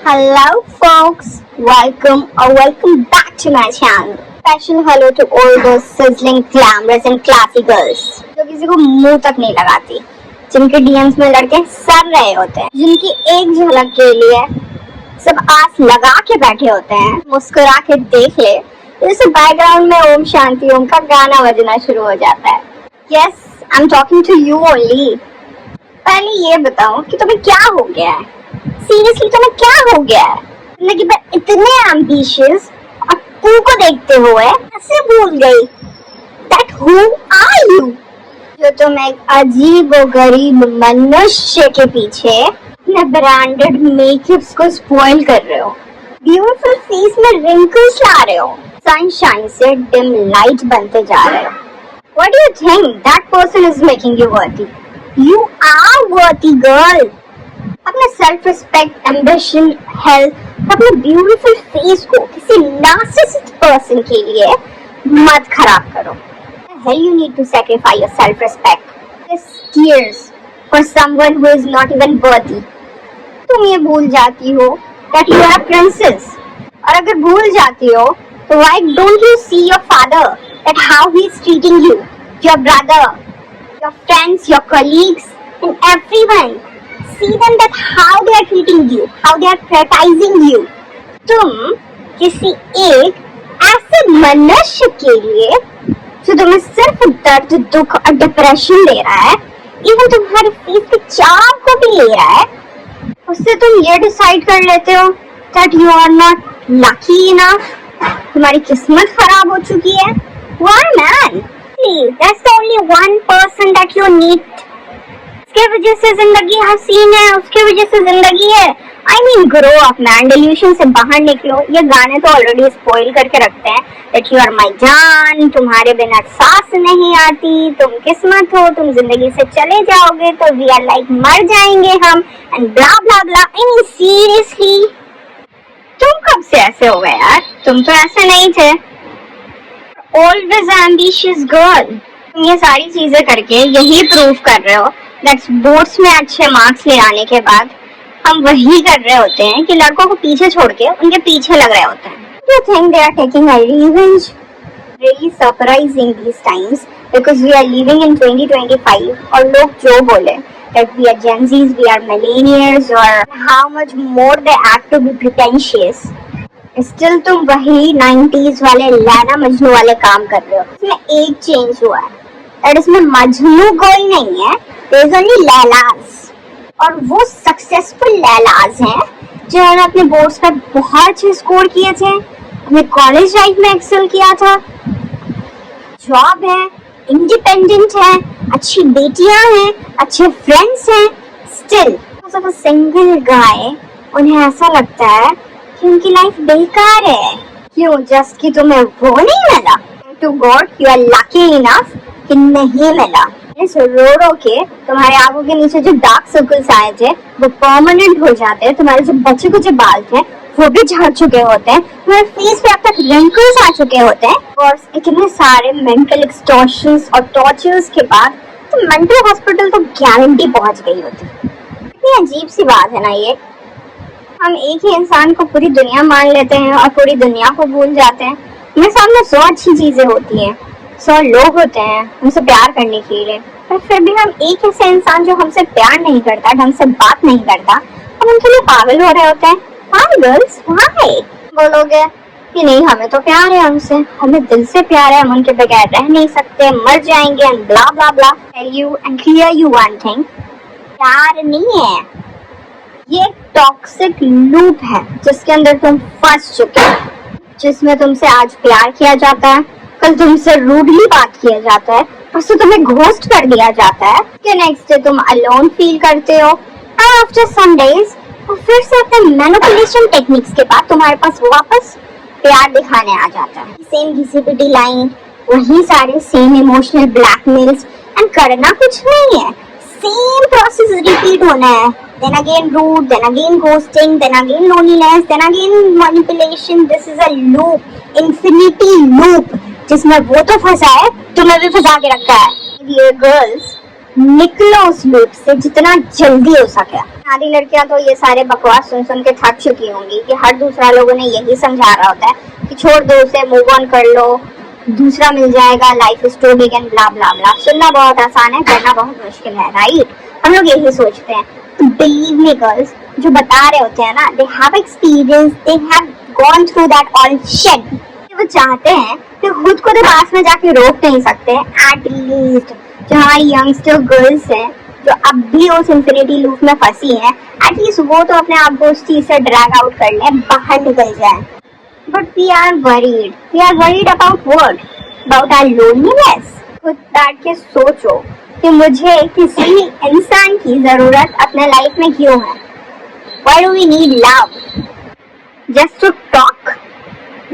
Hello folks, welcome back to my channel. Special hello to all those sizzling, glamorous and classy girls जो किसी को मुंह तक नहीं लगाती, जिनके डीएम्स में लड़के सर रहे होते हैं, जिनकी एक झलक के लिए सब आस लगा के बैठे होते हैं, मुस्कुरा के देख ले जैसे बैकग्राउंड में ओम शांति ओम का गाना बजना शुरू हो जाता है. Yes, I'm talking to you only. पहले ये बताओ कि तुम्हें क्या हो गया है? सीरियसली तुम्हें क्या हो गया है? जिंदगी पर इतने एम्बिशियस और तू को देखते हुए कैसे भूल गई that who are you? जो तुम एक अजीब और गरीब मनुष्य के पीछे अपने ब्रांडेड मेकअप्स को स्पॉइल कर रहे हो, ब्यूटीफुल फेस में रिंकल्स ला रहे हो, सनशाइन से डिम लाइट बनते जा रहे हो. What do you think that person is making you worthy? You are worthy, girl. अपने सेल्फ रिस्पेक्ट, एम्बिशन, हेल्थ, अपने ब्यूटीफुल फेस को किसी नार्सिसिस्ट पर्सन के लिए मत खराब करो. The hell you need to sacrifice your self respect. This tears for someone who is not even worthy. तुम ये भूल जाती हो that you are a princess. और अगर भूल जाती हो तो why don't you see your father, that how he is treating you, your brother, your friends, your colleagues and everyone. See them that how they are treating you, how they are prioritizing you. तुम किसी एक ऐसे मनुष्य के लिए जो तुम्हें सिर्फ दर्द, दुख और डिप्रेशन दे रहा है, इवन तुम्हारे फेस के चार्म को भी ले रहा है, उससे तुम ये डिसाइड कर लेते हो that you are not lucky enough. तुम्हारी किस्मत खराब हो चुकी है. Why man? Please, that's the only one person that you need. उसके वजह से जिंदगी हसीन है, उसके वजह से जिंदगी है. I mean, grow up man, delusion से बाहर निकलो. ये गाने तो ऑलरेडी स्पॉइल करके रखते हैं that you are my जान, तुम्हारे बिना सांस नहीं आती, तुम किस्मत हो, तुम जिंदगी से चले जाओगे तो we are like मर जाएंगे हम and blah blah blah. I mean seriously, तुम कब से ऐसे हो गए यार? तुम तो ऐसे नहीं थे. Always ambitious girl. तुम ये सारी चीजें करके यही प्रूव कर रहे हो that बोर्ड्स में अच्छे मार्क्स ले आने के बाद हम वही कर रहे होते हैं कि लड़कों को पीछे छोड़ के उनके पीछे लग रहे होते हैं. Do you think they are taking a revenge? Really surprising these times because we are living in 2025 और लोग जो बोले that we are Gen Zs, we are millennials or how much more they act to be pretentious. Still तुम वही 90s वाले लैला मजनू वाले काम कर रहे हो. इसमें एक चेंज हुआ है that इसमें मजनू कोई नहीं है, there's only लैलास. और वो सक्सेसफुल लैलास हैं जिन्होंने अपने बोर्ड्स पर बहुत अच्छे स्कोर किए थे, अपने कॉलेज लाइफ में एक्सेल किया था, जॉब है, इंडिपेंडेंट है, अच्छी बेटियां हैं, अच्छे फ्रेंड्स हैं. स्टिल सब सिंगल गाय उन्हें ऐसा लगता है कि उनकी लाइफ बेकार है. क्यों? जस्ट कि तुम्हें वो नहीं मिला. To god you are lucky enough कि नहीं मिला. इस रो के तुम्हारे आंखों के नीचे जो डार्क सर्कल्स आए थे वो परमानेंट हो जाते हैं. तुम्हारे जो बच्चे कुछ बाल थे वो भी झड़ चुके होते हैं. तुम्हारे फेस पे अब तक रिंकल्स आ चुके होते हैं. और इतने सारे मेंटल एक्सटॉर्शंस और टॉर्चर्स के बाद तो मेंटल हॉस्पिटल तो गारंटी पहुंच गई होती. कितनी अजीब सी बात है ना ये. हम एक ही इंसान को पूरी दुनिया मान लेते हैं और पूरी दुनिया को भूल जाते हैं. मेरे सामने 100 अच्छी चीजें होती हैं, 100 लोग होते हैं हमसे प्यार करने के लिए, पर फिर भी हम एक ऐसे इंसान जो हमसे प्यार नहीं करता, ढंग से बात नहीं करता, हम उनके लिए पागल हो रहे होते हैं. Why girls? Why? बोलोगे कि नहीं हमें तो प्यार है हमसे, हमें दिल से प्यार है, हम उनके बगैर रह नहीं सकते, मर जाएंगे and blah blah blah. Tell you and clear you one thing, प्यार नहीं है, ये टॉक्सिक लूप है जिसके अंदर तुम फंस चुके हो, जिसमें तुमसे आज प्यार किया जाता है, कल तुमसे रूडली बात किया जाता है, परसों तुम्हें घोस्ट कर दिया जाता है, कि नेक्स्ट डे तुम अलोन फील करते हो, एंड आफ्टर सम डेज फिर से अपने मैनिपुलेशन टेक्निक्स के बाद तुम्हारे पास वापस प्यार दिखाने आ जाता है. सेम घिसी-पिटी लाइन, वही सारे सेम इमोशनल ब्लैकमेल्स, एंड करना कुछ नहीं है, सेम प्रोसेस रिपीट होना है. Then again rude, then again ghosting, then again loneliness, then again manipulation. This is a loop, infinity loop, जिसमें वो तो फंसा है तुम्हें भी फंसा के रखा है. Dear girls, निकलो उस लूप से जितना जल्दी हो सके। आधी लड़कियां तो ये सारे बकवास सुन सुन के थक चुकी होंगी कि हर दूसरा लोगों ने यही समझा रहा होता है कि छोड़ दो उसे, मूव ऑन कर लो, दूसरा मिल जाएगा, life is too big and blah blah blah. सुनना बहुत आसान है, करना बहुत मुश्किल है, राइट? हम लोग यही सोचते हैं। तो बिलीव मी गर्ल्स, जो बता रहे होते हैं ना, they have experience, they have gone through that all shit. वो चाहते हैं कि खुद को तो पास में जाके रोक नहीं सकते। एट लीस्ट जो हमारी यंगस्टर गर्ल्स हैं जो अब भी उस इंफिनिटी लूप में फंसी हैं, एटलीस्ट वो तो अपने आप को उस चीज से ड्रैग आउट कर ले, बाहर निकल जाए। But we are worried about what? About our loneliness. खुद बैठ के सोचो कि मुझे किसी इंसान की जरूरत अपने लाइफ में क्यों है? Why do we need love? Just to talk?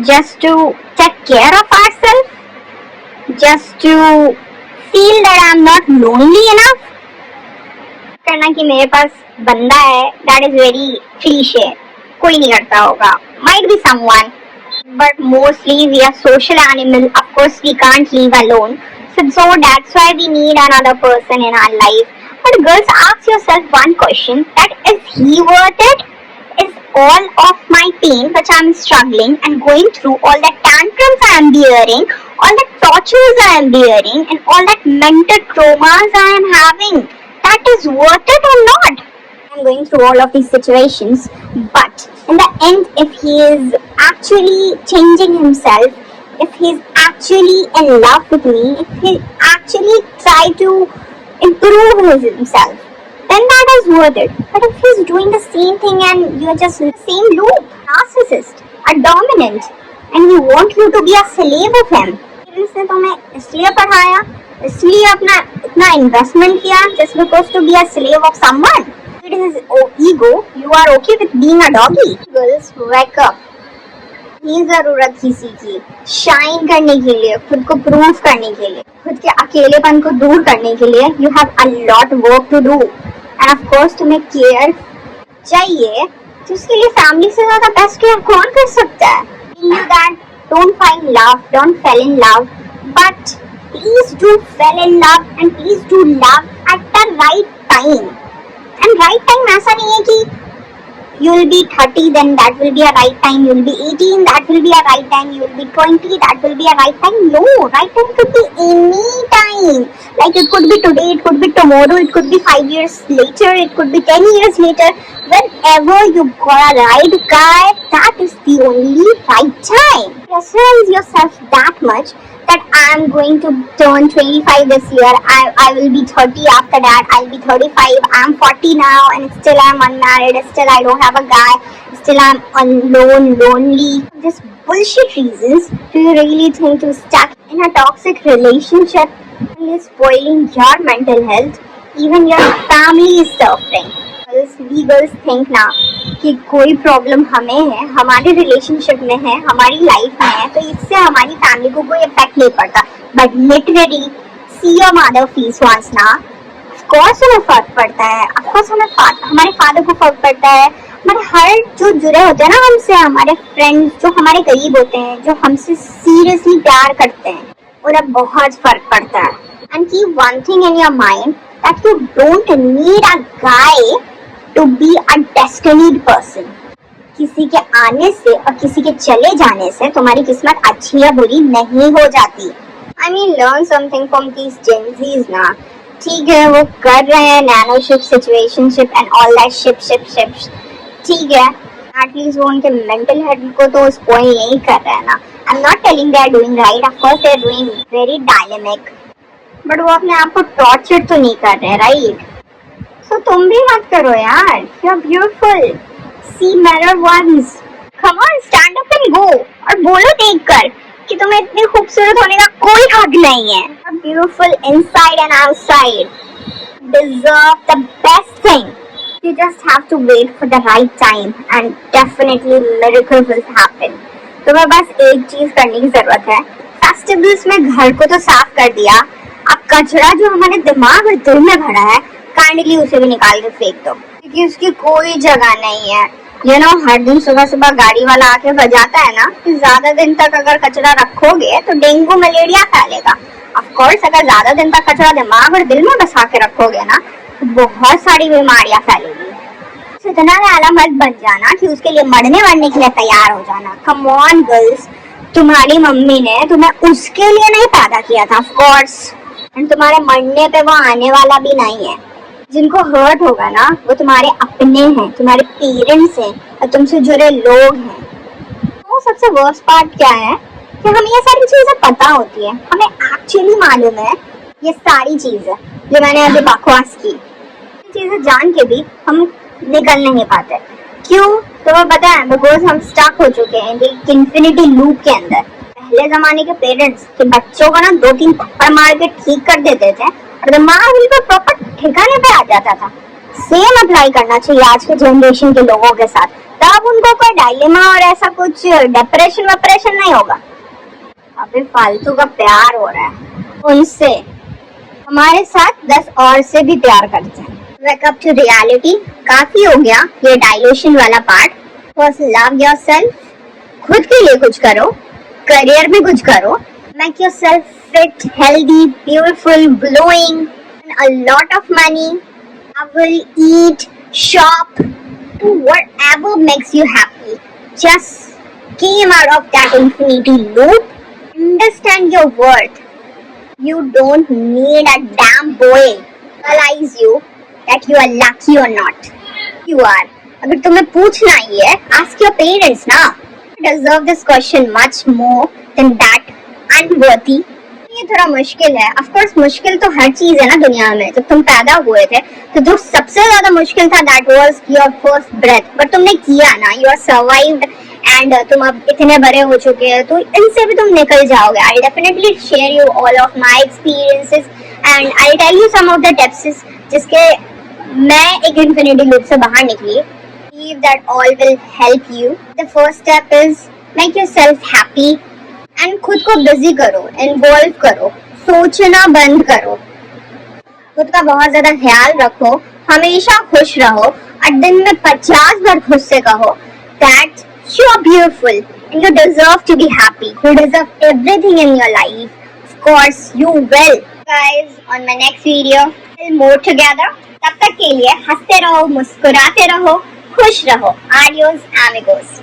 Just to take care of ourselves? Just to feel that I'm not lonely enough? करना कि मेरे पास बंदा है, that is very cliche. कोई नहीं करता होगा. Might be someone. But mostly we are social animal. Of course we can't live alone. So that's why we need another person in our life. But girls, ask yourself one question, that is he worth it? Is all of my pain which I'm struggling and going through, all the tantrums I am bearing, all the tortures I am bearing, and all that mental traumas I am having, that is worth it or not? I'm going through all of these situations, but in the end, if he is actually changing himself, if he's actually in love with me, if he actually try to improve himself, then that is worth it. But if he's doing the same thing and you're just in the same loop, narcissist, a dominant, and you want you to be a slave of him, इसने तुम्हें इसलिए पढ़ाया, इसलिए अपना इतना investment किया, just because to be a slave of someone. It is ego. You are okay with being a doggy. Girls, wake up. ये जरूरत किसी की शाइन करने के लिए, खुद को प्रूव करने के लिए, खुद के अकेलेपन को दूर करने के लिए, you have a lot work to do. And of course तुम्हें केयर चाहिए, तो उसके लिए फैमिली से ज्यादा बेस्ट केयर कौन कर सकता है? You that don't find love, don't fail in love, but please do fail in love and please do love at the right time. And right time ऐसा नहीं है कि you will be 30, then that will be a right time. You will be 18, that will be a right time. You will be 20, that will be a right time. No, right time could be any time. Like it could be today, it could be tomorrow, it could be 5 years later, it could be 10 years later. Whenever you got a right guy, that is the only right time. Pressurize yourself that much that I am going to turn 25 this year. I will be 30 after that. I'll be 35. I'm 40 now, and still I'm unmarried. Still I don't have a guy. Still I'm alone, lonely. Just bullshit reasons. Do you really think to stuck in a toxic relationship is spoiling your mental health? Even your family is suffering. We girls think ना कि कोई problem हमें है, हमारे relationship में है, हमारी life में है, तो इससे हमारी फैमिली को कोई इफेक्ट नहीं पड़ता। But literally see your mother face once ना, ऑफ कोर्स हमें फर्क पड़ता है, ऑफ कोर्स हमारे फादर को फर्क पड़ता है, हमारे हर जो जुड़े होते हैं ना हमसे, हमारे फ्रेंड्स जो हमारे करीब होते हैं, जो हमसे सीरियसली प्यार करते हैं, उन्हें बहुत फर्क पड़ता है। And keep one thing in your mind, that you don't need a guy to be a destined person. किसी के आने से और किसी के चले जाने से तुम्हारी किस्मत अच्छी या बुरी नहीं हो जाती। I mean, learn something from these Gen Zs ना। ठीक है, वो कर रहे हैं nanoship, situationship and all that ship. ठीक है, एटलीस्ट वो उनके मेंटल हेल्थ को तो स्पॉइल नहीं कर रहा है ना। I'm not telling they are doing right. Of course they are doing very dynamic. But वो अपने आप को टॉर्चर तो नहीं कर रहे, राइट? तो तुम भी मत करो यार। You're beautiful. See mirror once. Come on, stand up and go. और बोलो देखकर कि तुम्हें इतनी खूबसूरत होने का कोई हक नहीं है। You're beautiful inside and outside. Deserve the best thing. You just have to wait for the right time and definitely miracle will happen. तुम्हें बस एक चीज करने की जरूरत है। फेस्टिवल्स में घर को तो साफ कर दिया, अब कचरा जो हमारे दिमाग और दिल में भरा है, काइंडली उसे भी निकाल के फेंक दो, क्योंकि उसकी कोई जगह नहीं है। यू नो, हर दिन सुबह सुबह गाड़ी वाला आके बजाता है ना कि ज्यादा दिन तक अगर कचरा रखोगे तो डेंगू मलेरिया फैलेगा। ऑफ कोर्स अगर ज्यादा दिन तक कचरा दिमाग और दिल में बसा के रखोगे ना तो बहुत सारी बीमारियां फैलेगी। तो इतना आला मत बन जाना कि उसके लिए मरने के लिए तैयार हो जाना। कम ऑन गर्ल्स, तुम्हारी मम्मी ने तुम्हें उसके लिए नहीं पैदा किया था ऑफ कोर्स, एंड तुम्हारे मरने पे वो आने वाला भी नहीं है। जिनको हर्ट होगा ना वो तुम्हारे अपने हैं, तुम्हारे पेरेंट्स हैं और तुमसे जुड़े लोग हैं। तो सबसे वर्स्ट पार्ट क्या है कि हमें ये सारी चीजें पता होती है, हमें एक्चुअली मालूम है ये सारी चीजें जो मैंने अभी बकवास की, ये चीजें जान के भी हम निकल नहीं पाते। क्यों? तुम्हें पता है, बिकॉज हम स्टक हो चुके हैं एक इन्फिनिटी लूप के अंदर। पहले जमाने के पेरेंट्स के बच्चों को ना 2-3 थप्पड़ मार के ठीक कर देते थे और दिमाग बिल्कुल प्रॉपर ठिकाने पे आ जाता था। सेम अप्लाई करना चाहिए आज के जनरेशन के लोगों के साथ, तब उनको कोई डायलेमा और ऐसा कुछ डिप्रेशन वप्रेशन नहीं होगा। अभी फालतू का प्यार हो रहा है उनसे, हमारे साथ 10 और से भी प्यार करते हैं। Wake up to reality, काफी हो गया ये डायलेशन वाला पार्ट। First love yourself, खुद के लिए कुछ करो, करियर में कुछ करो, make yourself fit, healthy, beautiful, glowing, and a lot of money. Travel, eat, shop, do whatever makes you happy. Just came out of that infinity loop. Understand your worth. You don't need a damn boy to realize you that you are lucky or not. You are. अगर तुम्हें पूछना ही है, ask your parents ना. You deserve this question much more than that unworthy. ये थोड़ा मुश्किल है, of course मुश्किल तो हर चीज है ना दुनिया में। जब तुम पैदा हुए थे तो जो सबसे ज्यादा मुश्किल था that was your first breath, but तुमने किया ना, यू आर सर्वाइव्ड एंड तुम अब इतने बड़े हो चुके हैं तो इनसे भी तुम निकल जाओगे। I definitely share you all of my experiences and I tell you some of the tips जिसके मैं एक इन्फिनिटी लूप से बाहर निकली। Believe that all will help you. The first step is make yourself happy and खुद को busy करो, involve करो, सोचना बंद करो, खुद का बहुत ज्यादा ख्याल रखो, हमेशा खुश रहो और दिन में 50 बार खुद से कहो that you are beautiful and you deserve to be happy. You deserve everything in your life. Of course you will. Guys, on my next video we'll more together. तब तक के लिए हंसते रहो, मुस्कुराते रहो, खुश रहो। Adios amigos.